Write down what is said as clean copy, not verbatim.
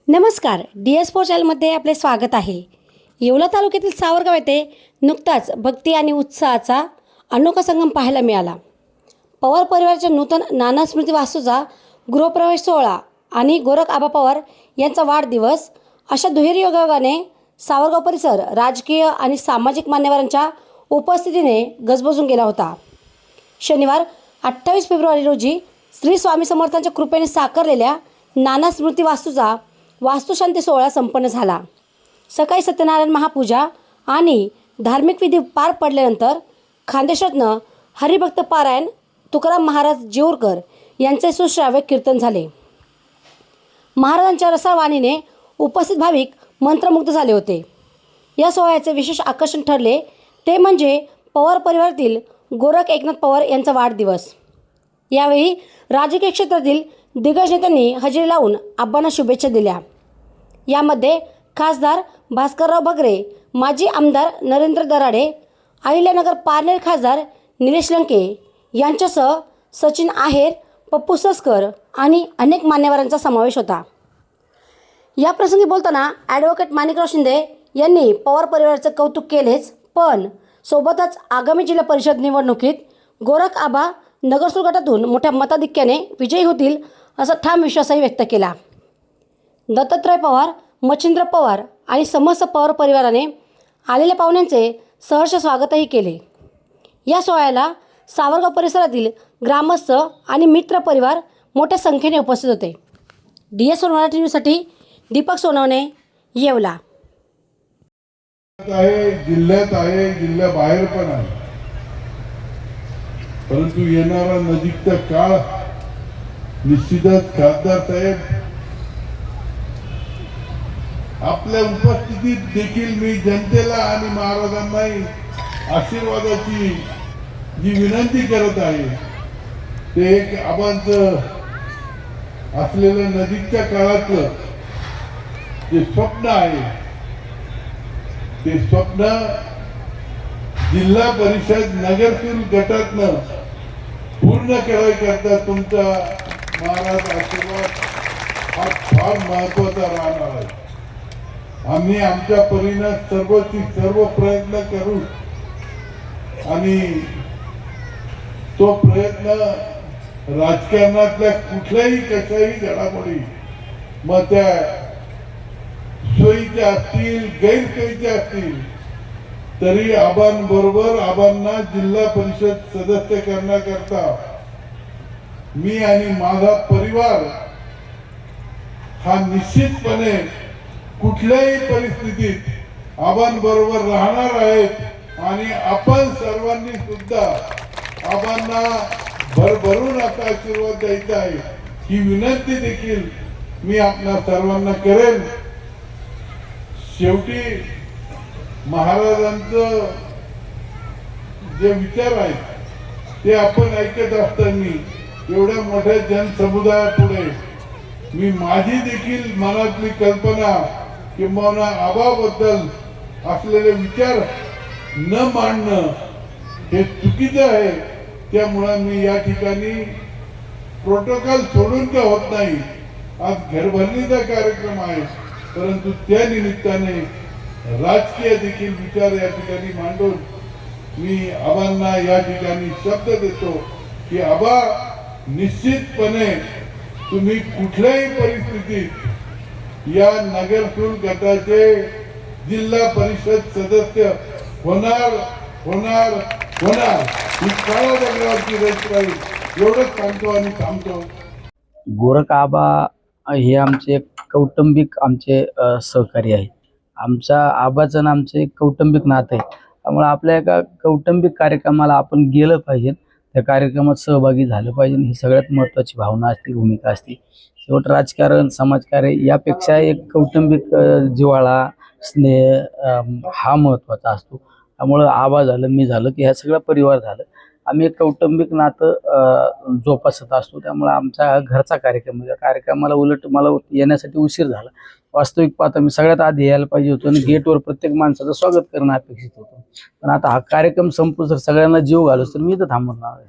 नमस्कार, DS4 चॅनलमध्ये आपले स्वागत आहे। येवला तालुक्यातील सावरगाव येथे नुकताच भक्ती आणि उत्साहाचा अनोखा संगम पाहायला मिळाला। पवार परिवाराच्या नूतन नाना स्मृती वास्तूचा गृहप्रवेश सोहळा आणि गोरख आबा पवार यांचा वाढदिवस अशा दुहेरी योगायोगाने सावरगाव परिसर राजकीय आणि सामाजिक मान्यवरांच्या उपस्थितीने गजबजून गेला होता। शनिवार 28 फेब्रुवारी रोजी श्री स्वामी समर्थांच्या कृपेने साकारलेल्या नाना स्मृती वास्तूचा वास्तुशांती सोहळा संपन्न झाला। सकाळी सत्यनारायण महापूजा आणि धार्मिक विधी पार पडल्यानंतर खानदेशरत्न हरिभक्त पारायण तुकाराम महाराज जेऊरकर यांचे सुश्राव्य कीर्तन झाले। महाराजांच्या रसाळ वाणीने उपस्थित भाविक मंत्रमुग्ध झाले होते। या सोहळ्याचे विशेष आकर्षण ठरले ते म्हणजे पवार परिवारातील गोरख एकनाथ पवार यांचा वाढदिवस। यावेळी राजकीय क्षेत्रातील दिग्गज नेत्यांनी हजेरी लावून आबांना शुभेच्छा दिल्या। यामध्ये खासदार भास्करराव भगरे, माजी आमदार नरेंद्र दराडे, अहिल्यानगर पारनेर खासदार निलेश लंके यांच्यासह सचिन आहेर, पप्पू सस्कर आणि अनेक मान्यवरांचा समावेश होता। या प्रसंगी बोलताना ॲडव्होकेट माणिकराव शिंदे यांनी पवार परिवाराचे कौतुक केलेच, पण सोबतच आगामी जिल्हा परिषद निवडणुकीत गोरख आबा नगरसूर गटातून मोठ्या मताधिक्याने विजयी होतील असा ठाम विश्वासही व्यक्त केला। दत्तात्रय पवार, मच्छिंद्र पवार आणि समस्त पवार परिवाराने आलेल्या पाहुण्यांचे सहर्ष स्वागतही केले। या सोहळ्याला सावरगाव परिसरातील ग्रामस्थ आणि मित्र परिवार मोठ्या संख्येने उपस्थित होते। DS4 मराठी न्यूजसाठी दीपक सोनवणे, येवला। जिल्ह्यात आहे, जिल्ह्याबाहेर पण आहे, परंतु येणारा नजीकचा काळ निश्चितच खासदार साहेब आपल्या उपस्थितीत देखील मी जनतेला आणि महाराजांनाही आशीर्वादाची जी विनंती करत आहे ते एक आबांचं असलेलं नजीकच्या काळातलं जे स्वप्न आहे ते स्वप्न जिल्हा परिषद नगरसूर गटातनं पूर्ण करायकरता तुमचा महाराज आशीर्वाद हा फार महत्वाचा राहणार आहे। आम्ही आमच्या परीने सर्व प्रयत्न करू आणि तो प्रयत्न राजकारणातल्या कुठल्याही कशाही घडामोडी मग त्या सोयीच्या असतील गैरसोयीच्या असतील तरी आबांबरोबर आबांना जिल्हा परिषद सदस्य करण्याकरता मी आणि माझा परिवार हा निश्चितपणे कुठल्याही परिस्थितीत आबांबरोबर राहणार आहेत आणि आपण सर्वांनी सुद्धा आबांना भरभरून असा आशीर्वाद द्यायचा आहे ही विनंती देखील मी आपल्या सर्वांना करेन। शेवटी महाराजांचं जे विचार आहेत ते आपण ऐकत असताना एवढ्या मोठ्या जनसमुदायापुढे मी माझी देखील मनातली कल्पना किंवा आबाबद्दल असलेले विचार न मांडणं हे चुकीचं आहे। त्यामुळं मी या ठिकाणी प्रोटोकॉल सोडून का होत नाही, आज घरभरणीचा कार्यक्रम आहे, परंतु त्या निमित्ताने राजकीय देखील विचार या ठिकाणी मांडून मी आबांना या ठिकाणी शब्द देतो की आबा निश्चितपणे तुम्ही कुठल्याही परिस्थितीत या नगरसूर गटाचे जिल्हा परिषद सदस्य होणार होणार होणार ही काळा दगडावरची रेष राहील एवढंच सांगतो आणि थांबतो। गोरख आबा हे आमचे कौटुंबिक आमचे सहकारी आहे। आमच्या आबाचं आणि आमचे कौटुंबिक नातं आहे, त्यामुळे आपल्या एका कौटुंबिक कार्यक्रमाला आपण गेलं पाहिजे, त्या कार्यक्रमात सहभागी झालं पाहिजे, ही सगळ्यात महत्त्वाची भावना असते, भूमिका असते। शेवट राजकारण समाजकार्य यापेक्षा एक कौटुंबिक जिव्हाळा स्नेह हा महत्त्वाचा असतो। त्यामुळं आबा झालं, मी झालं की ह्या सगळा परिवार झालं, आम्ही एक कौटुंबिक नातं जोपासत असतो। त्यामुळे आमचा घरचा कार्यक्रम कार्यक्रमाला उलट मला येण्यासाठी उशीर झाला। वास्तविक पाहता मी सगळ्यात आधी यायला पाहिजे होतो आणि गेटवर प्रत्येक माणसाचं स्वागत करणं अपेक्षित होतं, पण आता हा कार्यक्रम संपून सगळ्यांना जीव घालूस तर मी इथं थांबणार आहे।